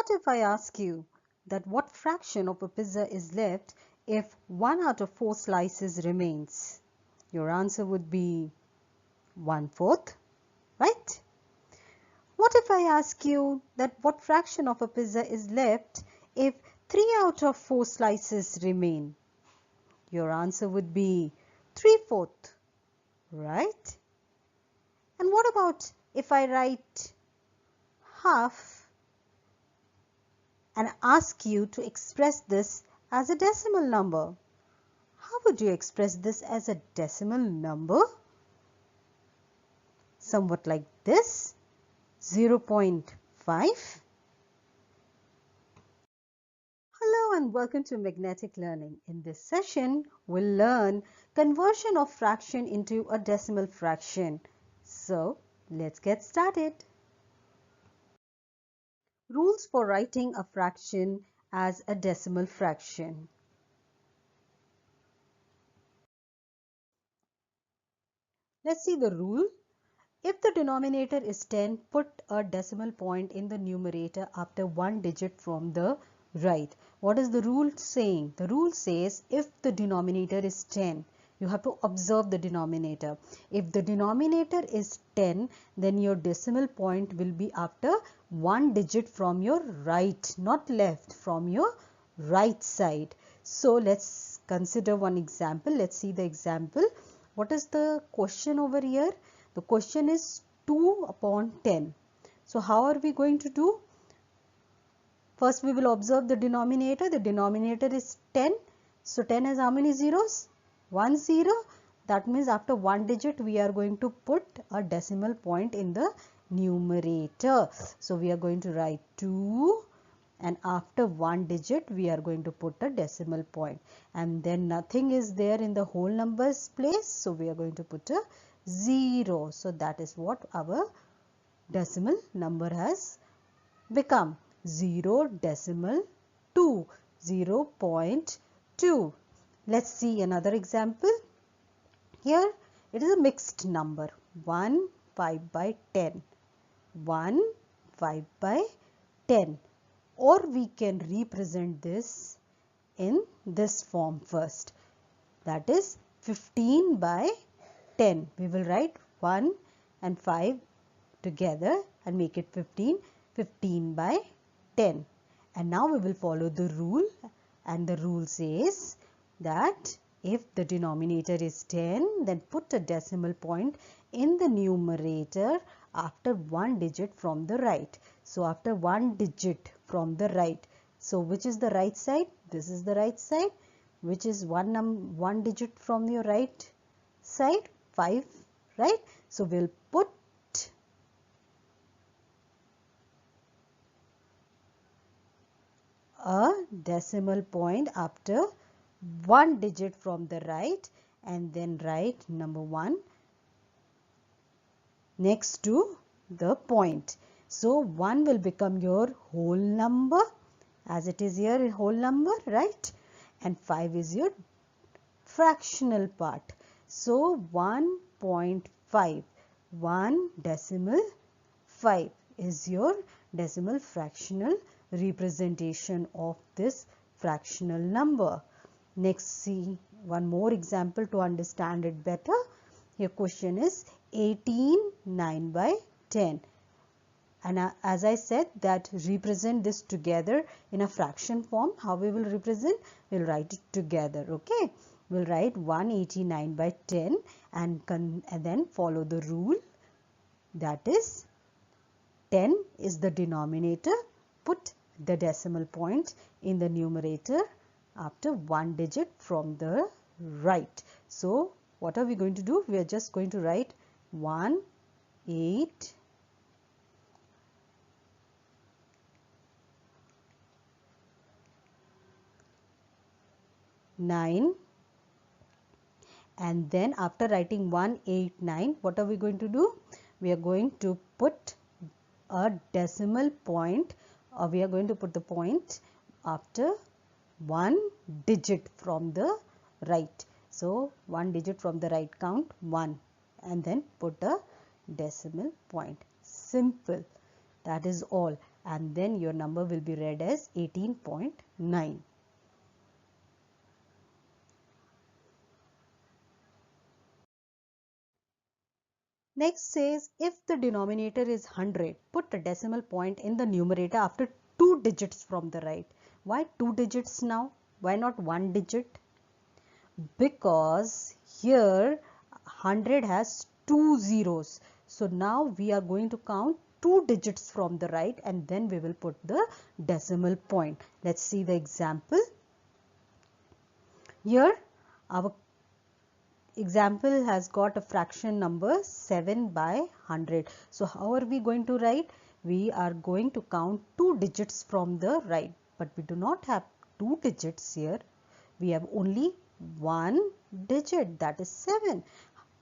What if I ask you that what fraction of a pizza is left if 1 out of 4 slices remains? Your answer would be 1/4, right? What if I ask you that what fraction of a pizza is left if 3 out of 4 slices remain? Your answer would be 3/4, right? And what about if I write half and ask you to express this as a decimal number? How would you express this as a decimal number? Somewhat like this, 0.5. Hello and welcome to Magnetic Learning. In this session, we'll learn conversion of fraction into a decimal fraction. So, let's get started. Rules for writing a fraction as a decimal fraction. Let's see the rule. If the denominator is 10, put a decimal point in the numerator after one digit from the right. What is the rule saying? The rule says if the denominator is 10, you have to observe the denominator. If the denominator is 10, then your decimal point will be after one digit from your right, not left, from your right side. So let's consider one example. Let's see the example. What is the question over here? The question is 2 upon 10. So how are we going to do? First we will observe the denominator. The denominator is 10. So 10 has how many zeros? 1 0. That means after one digit we are going to put a decimal point in the numerator. So we are going to write 2 and after one digit we are going to put a decimal point. And then nothing is there in the whole numbers place. So we are going to put a 0. So that is what our decimal number has become. 0.2. 0.2. Let's see another example. Here it is a mixed number. 1 5 by 10. 1 5 by 10. Or we can represent this in this form first. That is 15 by 10. We will write 1 and 5 together and make it 15. 15 by 10. And now we will follow the rule, and the rule says that if the denominator is 10, then put a decimal point in the numerator after one digit from the right. So after one digit from the right. So which is the right side? This is the right side. Which is one digit from your right side? 5, right? So we'll put a decimal point after one digit from the right and then write number 1 next to the point. So 1 will become your whole number, as it is here a whole number, right? And 5 is your fractional part. So 1.5, 1.5 is your decimal fractional representation of this fractional number. Next, see one more example to understand it better. Your question is 18 9 by 10. And as I said that represent this together in a fraction form. How we will represent? We'll write it together, okay? We'll write 189 by 10 and then follow the rule. That is 10 is the denominator. Put the decimal point in the numerator after one digit from the right. So what are we going to do? We are just going to write 1 8 9, and then after writing 189, what are we going to do? We are going to put a decimal point, or we are going to put the point after one digit from the right. So one digit from the right, count 1 and then put a decimal point. Simple. That is all. and then your number will be read as 18.9. Next says, if the denominator is 100, put a decimal point in the numerator after 2 digits from the right. Why 2 digits now? Why not 1 digit? Because here 100 has 2 zeros. So now we are going to count 2 digits from the right and then we will put the decimal point. Let's see the example. Here our example has got a fraction number 7 by 100. So how are we going to write? We are going to count 2 digits from the right, but we do not have 2 digits here. We have only 1 digit, that is 7.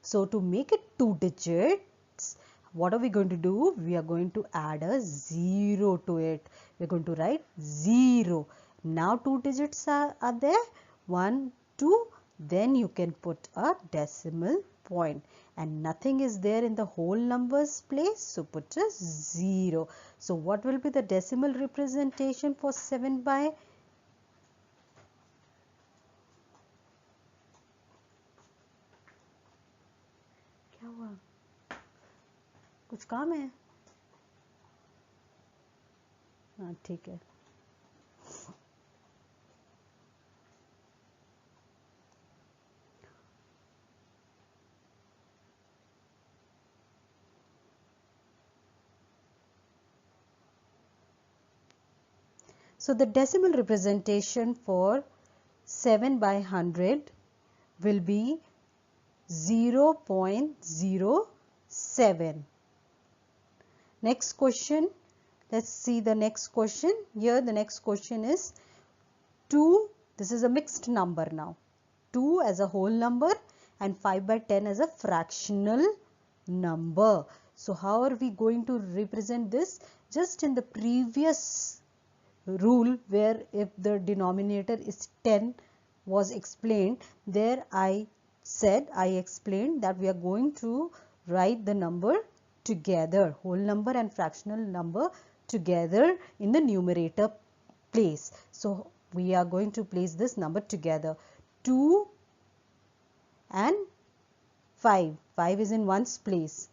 So to make it 2 digits, what are we going to do? We are going to add a 0 to it. We are going to write 0. Now 2 digits are there, 1, 2. Then you can put a decimal point, and nothing is there in the whole numbers place, so put a 0. So what will be the decimal representation for 7 by? क्या हुआ? कुछ काम है? हाँ ठीक है. So the decimal representation for 7 by 100 will be 0.07. Next question. Let's see the next question. Here the next question is 2. This is a mixed number now. 2 as a whole number and 5 by 10 as a fractional number. So how are we going to represent this? Just in the previous rule where if the denominator is 10 was explained, there I explained that we are going to write the number together, whole number and fractional number together in the numerator place. So we are going to place this number together. 2 and 5. 5 is in 1's place.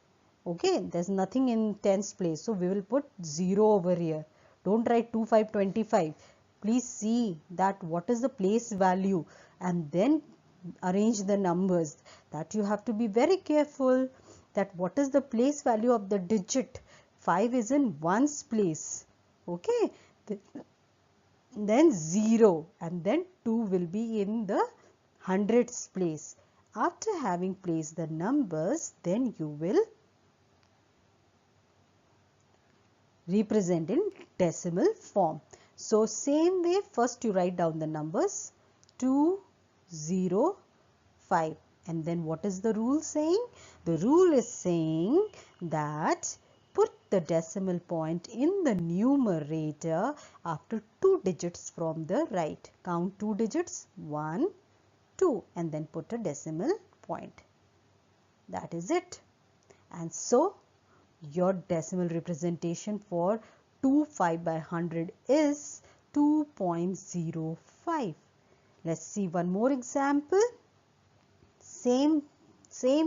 Okay, there's nothing in 10's place. So we will put 0 over here. Don't write 2, 5, 25. Please see that what is the place value and then arrange the numbers. That you have to be very careful that what is the place value of the digit. 5 is in 1's place. Okay, then 0 and then 2 will be in the hundreds place. After having placed the numbers, then you will represent in decimal form. So same way, first you write down the numbers 2, 0, 5, and then what is the rule saying? The rule is saying that put the decimal point in the numerator after 2 digits from the right. Count 2 digits, 1, 2, and then put a decimal point. That is it. And so your decimal representation for 2 5 by 100 is 2.05. Let's see one more example. Same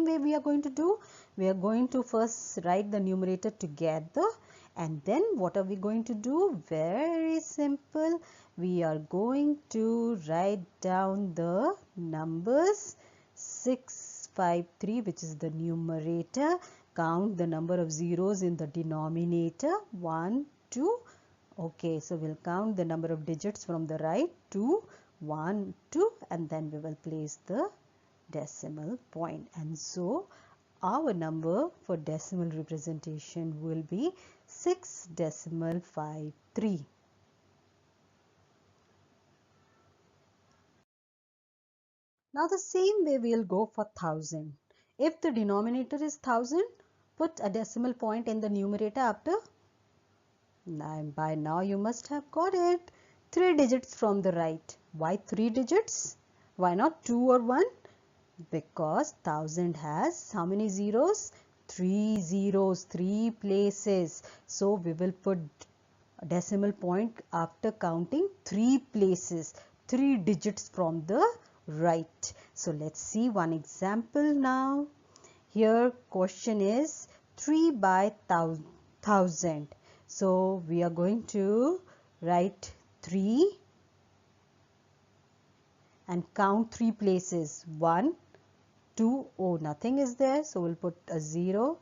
way we are going to do. We are going to first write the numerator together, and then what are we going to do? Very simple. We are going to write down the numbers 653, which is the numerator. Count the number of zeros in the denominator 1, 2. Okay, so we'll count the number of digits from the right 2, 1, 2, and then we will place the decimal point. And so our number for decimal representation will be 6.53. Now the same way we will go for 1000. If the denominator is 1000, put a decimal point in the numerator after. And by now you must have got it. 3 digits from the right. Why 3 digits? Why not 2 or 1? Because 1000 has how many zeros? 3 zeros, 3 places. So we will put decimal point after counting 3 places, 3 digits from the right. So let's see one example now. Here question is 3 by 1000. So we are going to write 3 and count 3 places. 1, 2, oh nothing is there, so we'll put a 0.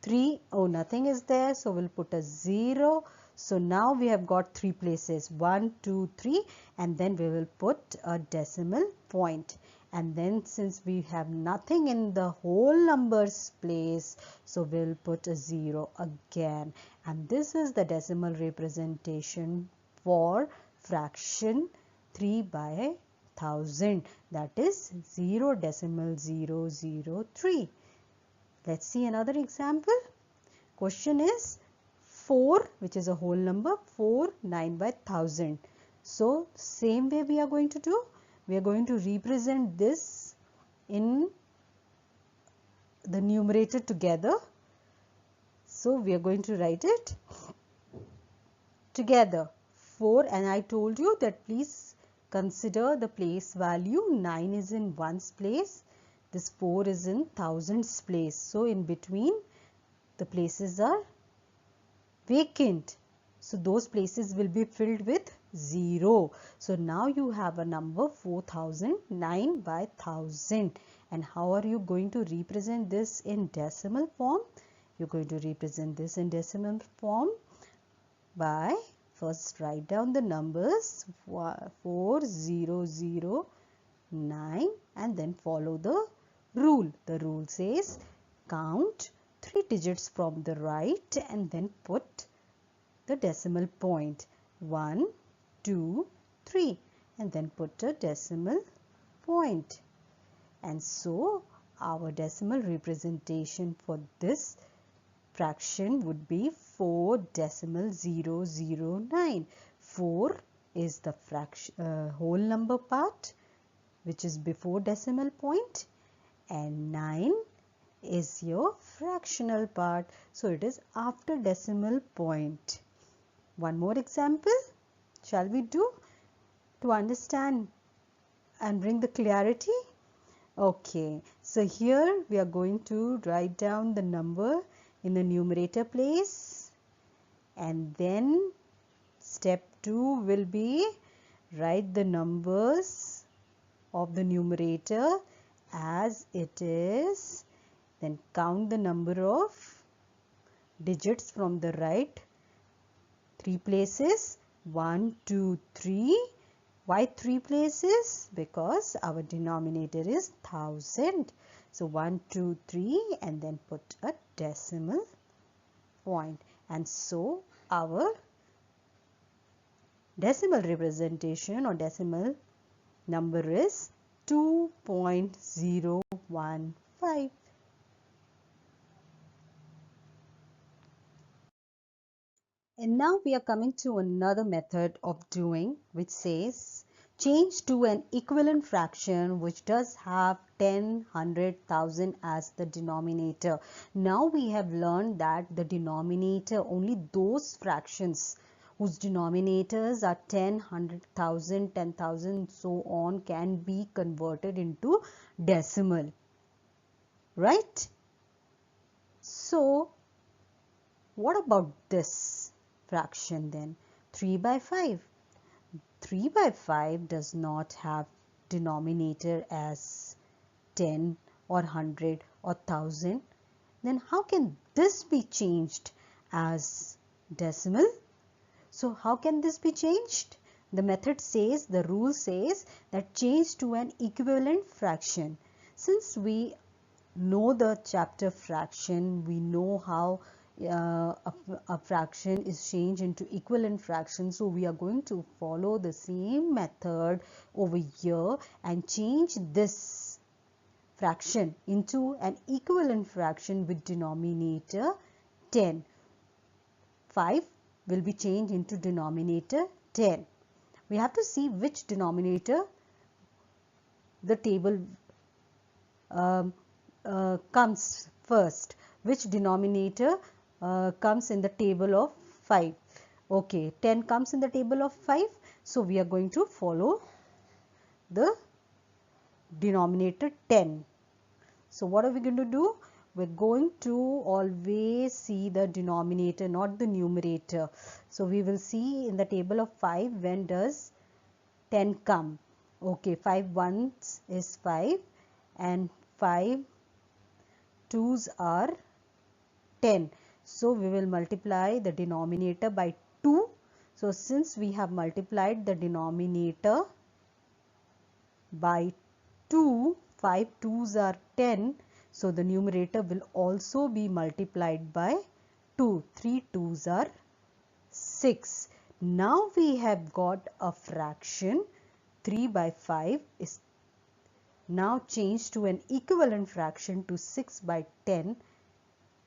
3, oh nothing is there, so we'll put a 0. So now we have got 3 places, 1, 2, 3, and then we will put a decimal point. And then since we have nothing in the whole numbers place, so we'll put a 0 again. And this is the decimal representation for fraction 3 by 1000, that is 0.003. Let's see another example. Question is 4, which is a whole number, 4 9 by 1000. So same way we are going to do. We are going to represent this in the numerator together. So we are going to write it together. 4, and I told you that please consider the place value. 9 is in ones place. This 4 is in thousands place. So in between the places are vacant. So those places will be filled with 0. So now you have a number 4009 by 1000. And how are you going to represent this in decimal form? You're going to represent this in decimal form by first write down the numbers 4009 and then follow the rule. The rule says count 3 digits from the right and then put the decimal point 1, 2, 3 and then put a decimal point. And so our decimal representation for this fraction would be 4.009. 4 is the whole number part, which is before decimal point, and 9 is your fractional part, so it is after decimal point. One more example shall we do to understand and bring the clarity? Okay, so here we are going to write down the number in the numerator place, and then step 2 will be write the numbers of the numerator as it is, then count the number of digits from the right 3 places, 1, 2, 3. Why 3 places? Because our denominator is 1000. So 1, 2, 3 and then put a decimal point. And so our decimal representation or decimal number is 2.015. And now we are coming to another method of doing, which says change to an equivalent fraction which does have 10, 100, 1000 as the denominator. Now we have learned that the denominator, only those fractions whose denominators are 10, 100, 1000, 10,000 so on can be converted into decimal, right? So what about this fraction then? 3 by 5. 3 by 5 does not have denominator as 10 or 100 or 1000. Then how can this be changed as decimal? So how can this be changed? The method says, the rule says that change to an equivalent fraction. Since we know the chapter fraction, we know how a fraction is changed into equivalent fraction. So we are going to follow the same method over here and change this fraction into an equivalent fraction with denominator 10. 5 will be changed into denominator 10. We have to see which denominator the table comes first. Which denominator comes in the table of 5. Okay, 10 comes in the table of 5. So we are going to follow the denominator 10. So what are we going to do? We're going to always see the denominator, not the numerator. So we will see in the table of 5, when does 10 come? Okay, 5 ones is 5 and 5 twos are 10. So we will multiply the denominator by 2. So since we have multiplied the denominator by 2, 5 twos are 10. So the numerator will also be multiplied by 2. 3 twos are 6. Now we have got a fraction. 3 by 5 is now changed to an equivalent fraction to 6 by 10,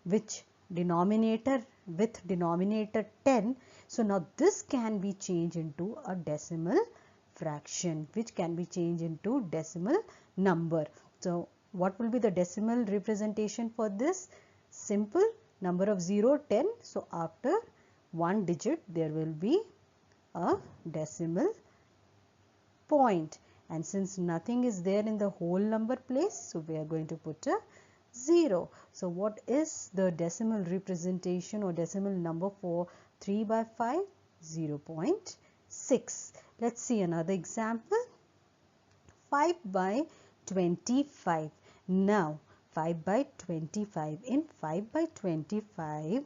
which denominator with denominator 10. So now this can be changed into a decimal fraction, which can be changed into decimal number. So what will be the decimal representation for this? Simple, number of 0, 10. So after one digit there will be a decimal point, and since nothing is there in the whole number place, so we are going to put a 0. So what is the decimal representation or decimal number for 3 by 5? 0.6. Let's see another example. 5 by 25. Now 5 by 25. In 5 by 25,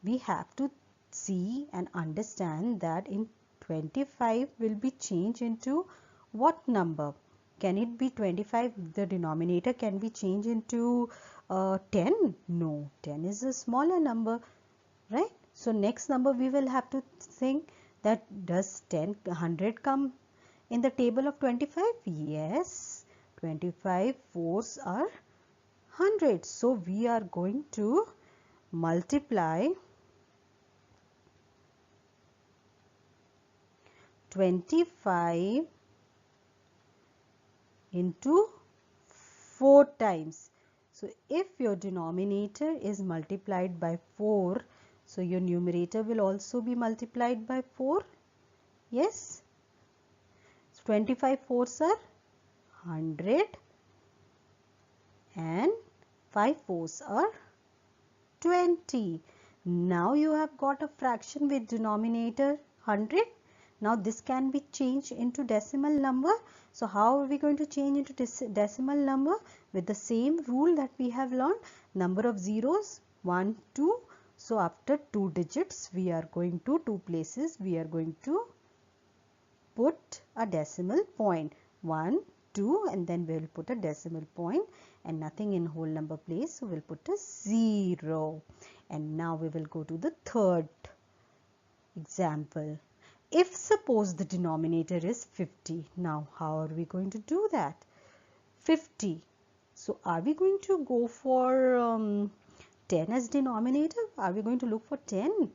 we have to see and understand that in 25 will be changed into what number? Can it be 25? The denominator can be changed into 10? No, 10 is a smaller number, right? So next number we will have to think that does 100 come in the table of 25? Yes, 25 fours are 100. So we are going to multiply 25 into 4 times. So if your denominator is multiplied by 4, so your numerator will also be multiplied by 4. Yes. So 25 fours are 100 and 5 fours are 20. Now you have got a fraction with denominator 100. Now this can be changed into decimal number. So how are we going to change into decimal number? With the same rule that we have learned, number of zeros 1, 2. So after 2 digits we are going to 2 places we are going to put a decimal point. 1, 2, and then we will put a decimal point, and nothing in whole number place, so we will put a 0. And now we will go to the third example. If suppose the denominator is 50, now how are we going to do that? 50. So are we going to go for 10 as denominator? Are we going to look for 10?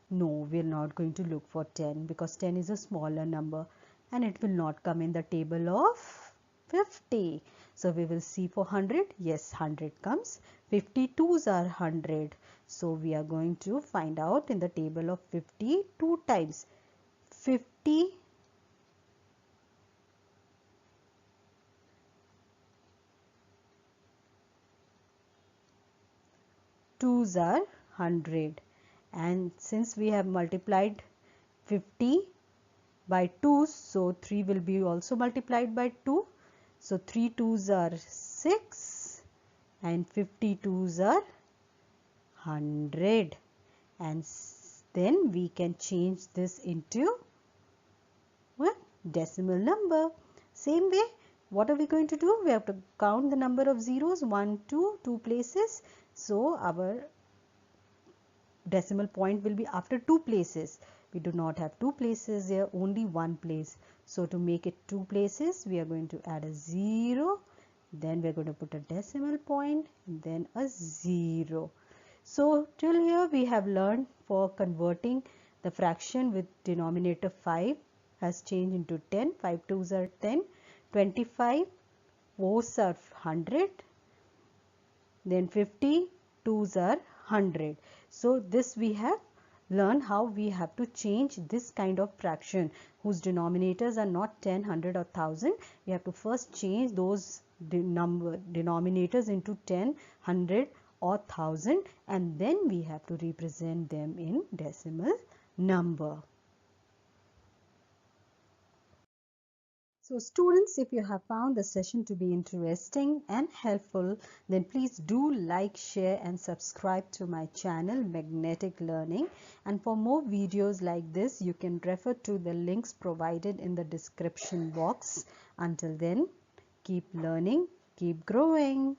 No, we are not going to look for 10 because 10 is a smaller number and it will not come in the table of 50. So we will see for 100. Yes, 100 comes. 52s are 100. So we are going to find out in the table of 50 2 times. 50 2s are 100, and since we have multiplied 50 by 2, so 3 will be also multiplied by 2. So 3 2s are 6 and 52s are 100, and then we can change this into what? Decimal number. Same way, what are we going to do? We have to count the number of zeros, 1, 2, 2 places. So our decimal point will be after 2 places. We do not have 2 places here, only 1 place. So to make it 2 places, we are going to add a 0. Then we are going to put a decimal point and then a 0. So till here we have learned for converting the fraction with denominator 5 has changed into 10. 5 2s are 10. 25 4s are 100. Then 50 2s are 100. So this we have learn how we have to change this kind of fraction whose denominators are not 10, 100 or 1000. We have to first change those denominators into 10, 100 or 1000, and then we have to represent them in decimal number. So students, if you have found the session to be interesting and helpful, then please do like, share and subscribe to my channel Magnetic Learning. And for more videos like this, you can refer to the links provided in the description box. Until then, keep learning, keep growing.